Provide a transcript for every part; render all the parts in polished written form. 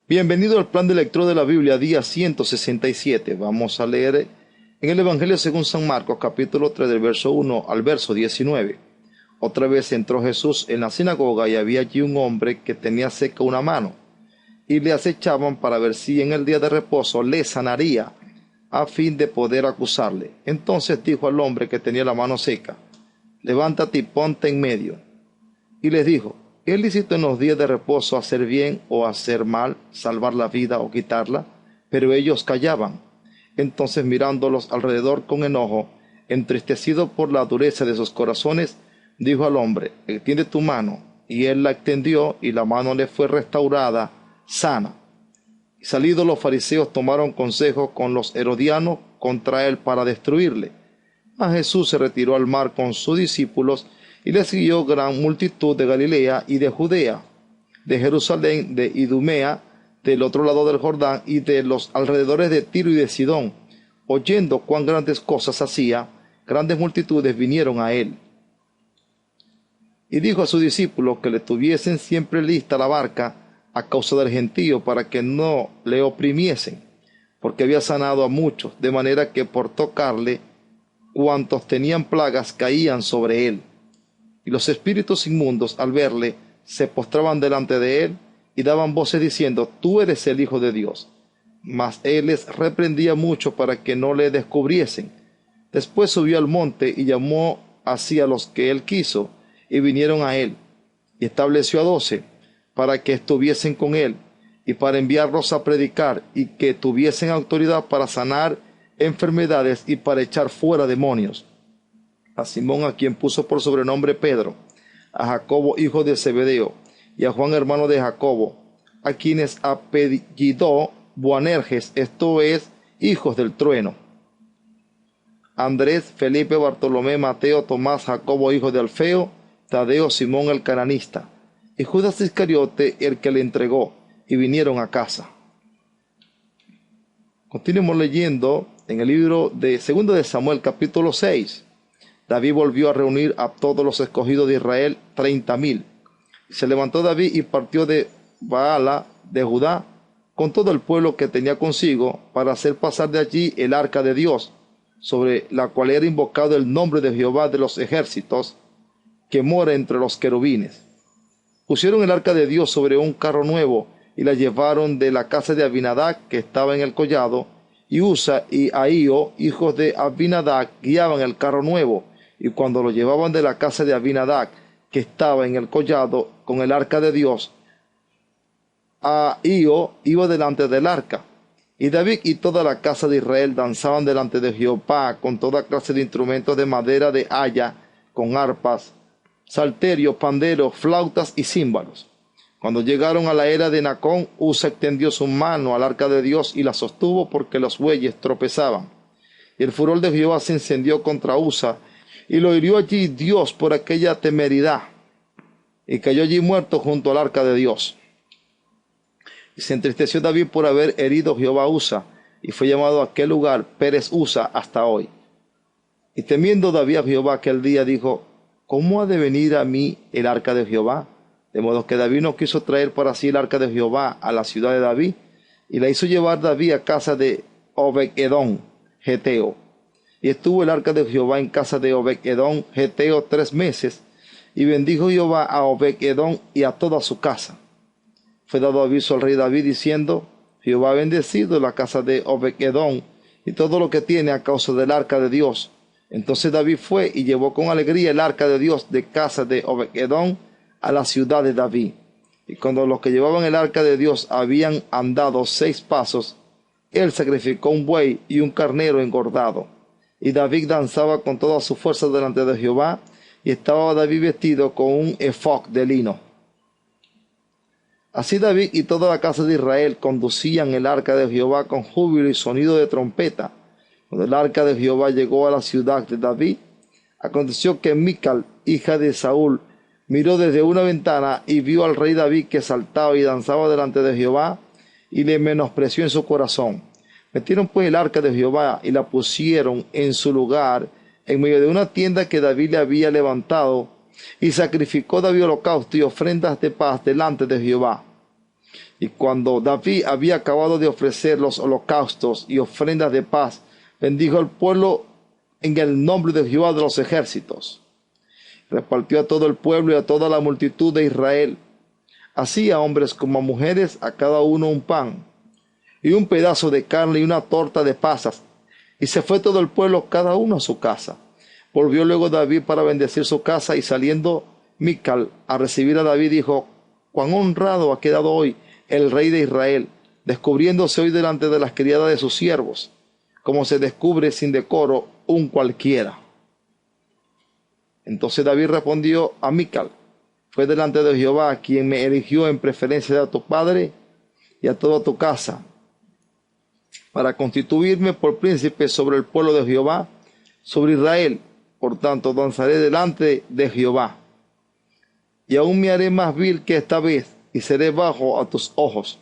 Bienvenido al plan de lectura de la Biblia, día 167. Vamos a leer en el Evangelio según San Marcos, capítulo 3, del verso 1 al verso 19. Otra vez entró Jesús en la sinagoga y había allí un hombre que tenía seca una mano, y le acechaban para ver si en el día de reposo le sanaría, a fin de poder acusarle. Entonces dijo al hombre que tenía la mano seca: levántate y ponte en medio. Y les dijo: ¿es lícito en los días de reposo hacer bien o hacer mal, salvar la vida o quitarla? Pero ellos callaban. Entonces, mirándolos alrededor con enojo, entristecido por la dureza de sus corazones, dijo al hombre: extiende tu mano. Y él la extendió, y la mano le fue restaurada, sana. Y salidos los fariseos, tomaron consejo con los herodianos contra él para destruirle. Mas Jesús se retiró al mar con sus discípulos, y le siguió gran multitud de Galilea y de Judea, de Jerusalén, de Idumea, del otro lado del Jordán, y de los alrededores de Tiro y de Sidón. Oyendo cuán grandes cosas hacía, grandes multitudes vinieron a él. Y dijo a sus discípulos que le tuviesen siempre lista la barca a causa del gentío, para que no le oprimiesen, porque había sanado a muchos, de manera que por tocarle, cuantos tenían plagas caían sobre él. Y los espíritus inmundos, al verle, se postraban delante de él y daban voces diciendo: tú eres el Hijo de Dios. Mas él les reprendía mucho para que no le descubriesen. Después subió al monte y llamó así a los que él quiso, y vinieron a él. Y estableció a 12, para que estuviesen con él, y para enviarlos a predicar, y que tuviesen autoridad para sanar enfermedades y para echar fuera demonios. A Simón, a quien puso por sobrenombre Pedro, a Jacobo hijo de Zebedeo, y a Juan hermano de Jacobo, a quienes apellidó Boanerges, esto es, hijos del trueno, Andrés, Felipe, Bartolomé, Mateo, Tomás, Jacobo hijo de Alfeo, Tadeo, Simón el cananista, y Judas Iscariote, el que le entregó, y vinieron a casa. Continuemos leyendo en el libro de 2 de Samuel, capítulo 6. David volvió a reunir a todos los escogidos de Israel, 30,000. Se levantó David y partió de Baala de Judá con todo el pueblo que tenía consigo, para hacer pasar de allí el arca de Dios, sobre la cual era invocado el nombre de Jehová de los ejércitos, que mora entre los querubines. Pusieron el arca de Dios sobre un carro nuevo y la llevaron de la casa de Abinadab, que estaba en el collado, y Usa y Ahío, hijos de Abinadab, guiaban el carro nuevo. Y cuando lo llevaban de la casa de Abinadab, que estaba en el collado, con el arca de Dios, Ahío iba delante del arca. Y David y toda la casa de Israel danzaban delante de Jehová con toda clase de instrumentos de madera de haya, con arpas, salterios, panderos, flautas y címbalos. Cuando llegaron a la era de Nacón, Usa extendió su mano al arca de Dios y la sostuvo, porque los bueyes tropezaban. Y el furor de Jehová se encendió contra Usa, y lo hirió allí Dios por aquella temeridad, y cayó allí muerto junto al arca de Dios. Y se entristeció David por haber herido Jehová a Usa, y fue llamado a aquel lugar Pérez Usa hasta hoy. Y temiendo David a Jehová aquel día, dijo: ¿cómo ha de venir a mí el arca de Jehová? De modo que David no quiso traer para sí el arca de Jehová a la ciudad de David, y la hizo llevar David a casa de Obed-edom, geteo. Y estuvo el arca de Jehová en casa de Obed-edom, geteo, 3 meses, y bendijo Jehová a Obed-edom y a toda su casa. Fue dado aviso al rey David, diciendo: Jehová ha bendecido la casa de Obed-edom y todo lo que tiene a causa del arca de Dios. Entonces David fue y llevó con alegría el arca de Dios de casa de Obed-edom a la ciudad de David. Y cuando los que llevaban el arca de Dios habían andado 6 pasos, él sacrificó un buey y un carnero engordado. Y David danzaba con toda su fuerza delante de Jehová, y estaba David vestido con un efod de lino. Así David y toda la casa de Israel conducían el arca de Jehová con júbilo y sonido de trompeta. Cuando el arca de Jehová llegó a la ciudad de David, aconteció que Mical, hija de Saúl, miró desde una ventana y vio al rey David que saltaba y danzaba delante de Jehová, y le menospreció en su corazón. Metieron pues el arca de Jehová y la pusieron en su lugar, en medio de una tienda que David le había levantado, y sacrificó David holocausto y ofrendas de paz delante de Jehová. Y cuando David había acabado de ofrecer los holocaustos y ofrendas de paz, bendijo al pueblo en el nombre de Jehová de los ejércitos. Repartió a todo el pueblo y a toda la multitud de Israel, así a hombres como a mujeres, a cada uno un pan, y un pedazo de carne y una torta de pasas. Y se fue todo el pueblo, cada uno a su casa. Volvió luego David para bendecir su casa, y saliendo Mical a recibir a David, dijo: cuán honrado ha quedado hoy el rey de Israel, descubriéndose hoy delante de las criadas de sus siervos, como se descubre sin decoro un cualquiera. Entonces David respondió a Mical: fue delante de Jehová quien me eligió en preferencia de tu padre y a toda tu casa, para constituirme por príncipe sobre el pueblo de Jehová, sobre Israel. Por tanto, danzaré delante de Jehová. Y aún me haré más vil que esta vez, y seré bajo a tus ojos,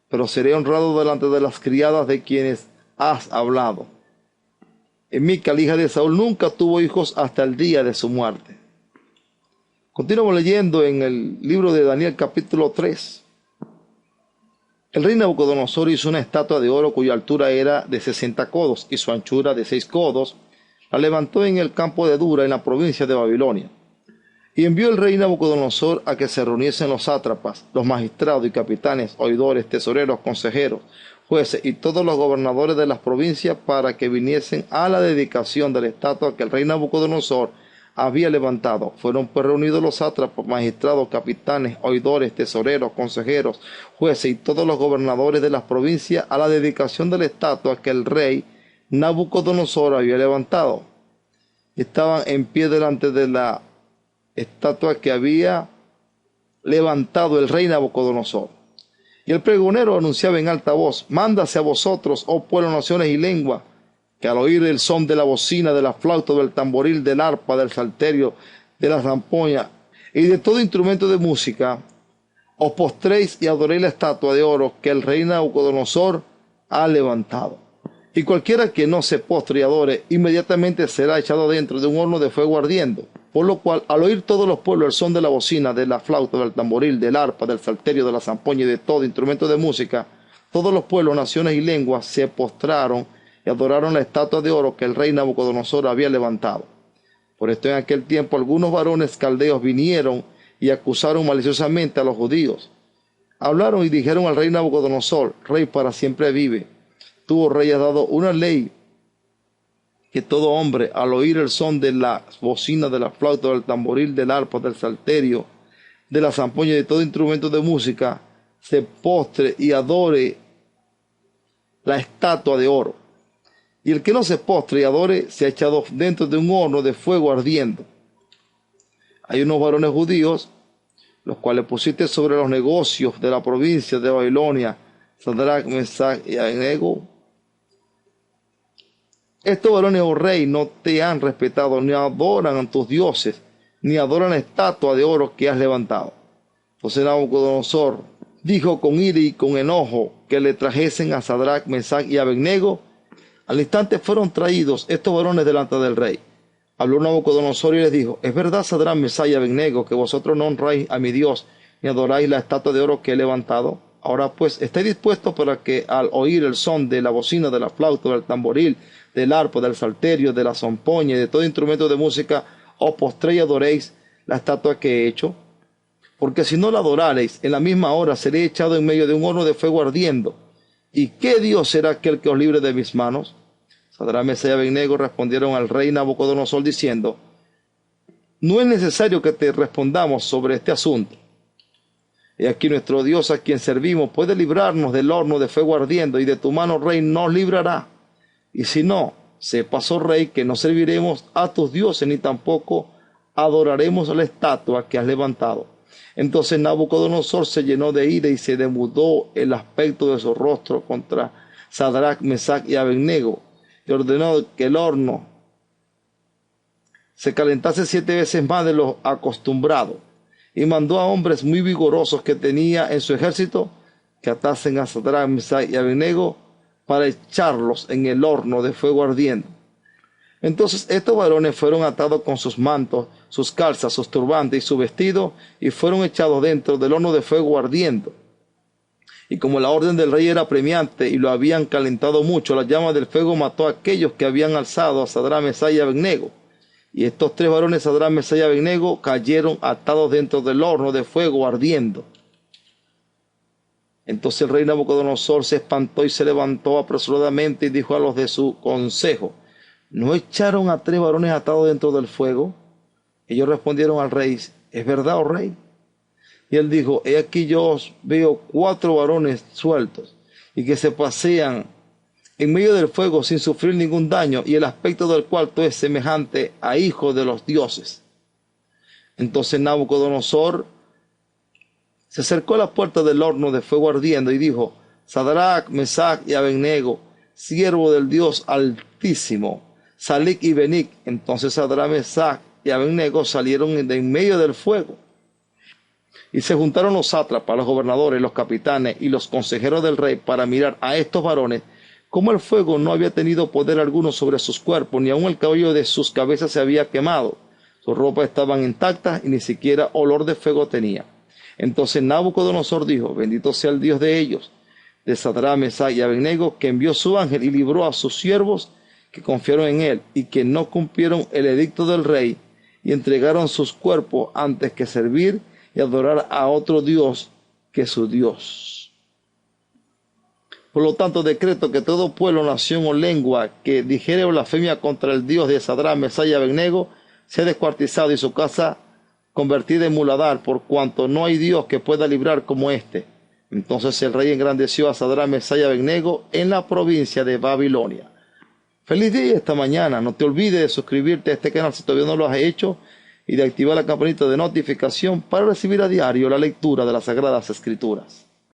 pero seré honrado delante de las criadas de quienes has hablado. Y Mical, hija de Saúl, nunca tuvo hijos hasta el día de su muerte. Continuamos leyendo en el libro de Daniel, capítulo 3. El rey Nabucodonosor hizo una estatua de oro cuya altura era de 60 codos y su anchura de 6 codos. La levantó en el campo de Dura, en la provincia de Babilonia. Y envió el rey Nabucodonosor a que se reuniesen los sátrapas, los magistrados y capitanes, oidores, tesoreros, consejeros, jueces y todos los gobernadores de las provincias, para que viniesen a la dedicación de la estatua que el rey Nabucodonosor había levantado. Fueron pues reunidos los sátrapas, magistrados, capitanes, oidores, tesoreros, consejeros, jueces y todos los gobernadores de las provincias a la dedicación de la estatua que el rey Nabucodonosor había levantado. Estaban en pie delante de la estatua que había levantado el rey Nabucodonosor. Y el pregonero anunciaba en alta voz: mándase a vosotros, oh pueblo, naciones y lengua, que al oír el son de la bocina, de la flauta, del tamboril, del arpa, del salterio, de la zampoña y de todo instrumento de música, os postréis y adoréis la estatua de oro que el rey Nabucodonosor ha levantado. Y cualquiera que no se postre y adore, inmediatamente será echado dentro de un horno de fuego ardiendo. Por lo cual, al oír todos los pueblos el son de la bocina, de la flauta, del tamboril, del arpa, del salterio, de la zampoña y de todo instrumento de música, todos los pueblos, naciones y lenguas se postraron y adoraron la estatua de oro que el rey Nabucodonosor había levantado. Por esto en aquel tiempo algunos varones caldeos vinieron y acusaron maliciosamente a los judíos. Hablaron y dijeron al rey Nabucodonosor: rey para siempre vive. Tú, oh rey, has dado una ley que todo hombre, al oír el son de la bocina, de la flauta, del tamboril, del arpa, del salterio, de la zampoña y de todo instrumento de música, se postre y adore la estatua de oro. Y el que no se postre y adore, se ha echado dentro de un horno de fuego ardiendo. Hay unos varones judíos, los cuales pusiste sobre los negocios de la provincia de Babilonia, Sadrach, Mesach y Abednego. Estos varones, oh rey, no te han respetado, ni adoran a tus dioses, ni adoran la estatua de oro que has levantado. Entonces Nabucodonosor dijo con ira y con enojo que le trajesen a Sadrach, Mesach y Abednego. Al instante fueron traídos estos varones delante del rey. Habló Nabucodonosor y les dijo: es verdad, Sadrach, Mesach y Abednego, que vosotros no honráis a mi Dios, ni adoráis la estatua de oro que he levantado. Ahora pues, estéis dispuestos para que al oír el son de la bocina, de la flauta, del tamboril, del arpa, del salterio, de la zampoña y de todo instrumento de música, os postréis y adoréis la estatua que he hecho. Porque si no la adorareis, en la misma hora seré echado en medio de un horno de fuego ardiendo. ¿Y qué Dios será aquel que os libre de mis manos? Sadrach, Mesach y Abednego respondieron al rey Nabucodonosor diciendo: no es necesario que te respondamos sobre este asunto. Y aquí nuestro Dios, a quien servimos, puede librarnos del horno de fuego ardiendo, y de tu mano, rey, nos librará. Y si no, sepas, oh rey, que no serviremos a tus dioses, ni tampoco adoraremos a la estatua que has levantado. Entonces Nabucodonosor se llenó de ira y se demudó el aspecto de su rostro contra Sadrach, Mesach y Abednego, y ordenó que el horno se calentase 7 veces más de lo acostumbrado, y mandó a hombres muy vigorosos que tenía en su ejército que atasen a Sadrach, Mesach y Abednego para echarlos en el horno de fuego ardiendo. Entonces estos varones fueron atados con sus mantos, sus calzas, sus turbantes y su vestido, y fueron echados dentro del horno de fuego ardiendo. Y como la orden del rey era apremiante y lo habían calentado mucho, la llama del fuego mató a aquellos que habían alzado a Sadrach, Mesach y Abed-nego. Y estos tres varones, Sadrach, Mesach y Abed-nego, cayeron atados dentro del horno de fuego ardiendo. Entonces el rey Nabucodonosor se espantó y se levantó apresuradamente y dijo a los de su consejo: ¿no echaron a tres varones atados dentro del fuego? Ellos respondieron al rey: ¿es verdad, oh rey? Y él dijo: he aquí yo os veo cuatro varones sueltos y que se pasean en medio del fuego sin sufrir ningún daño, y el aspecto del cuarto es semejante a hijos de los dioses. Entonces Nabucodonosor se acercó a la puerta del horno de fuego ardiendo y dijo: Sadrach, Mesach y Abed-nego, siervo del Dios Altísimo, salid y venid. Entonces Sadrach, Mesach y Abed-nego salieron de en medio del fuego. Y se juntaron los sátrapas, los gobernadores, los capitanes y los consejeros del rey para mirar a estos varones, como el fuego no había tenido poder alguno sobre sus cuerpos, ni aun el cabello de sus cabezas se había quemado. Sus ropas estaban intactas y ni siquiera olor de fuego tenía. Entonces Nabucodonosor dijo: bendito sea el Dios de ellos, de Sadrach, Mesach y Abed-nego, que envió su ángel y libró a sus siervos que confiaron en él y que no cumplieron el edicto del rey y entregaron sus cuerpos antes que servir y adorar a otro Dios que su Dios. Por lo tanto, decreto que todo pueblo, nación o lengua que dijere blasfemia contra el Dios de Sadrach, Mesach y Abed-nego sea descuartizado y su casa convertida en muladar, por cuanto no hay Dios que pueda librar como éste. Entonces el rey engrandeció a Sadrach, Mesach y Abed-nego en la provincia de Babilonia. Feliz día esta mañana. No te olvides de suscribirte a este canal si todavía no lo has hecho y de activar la campanita de notificación para recibir a diario la lectura de las Sagradas Escrituras.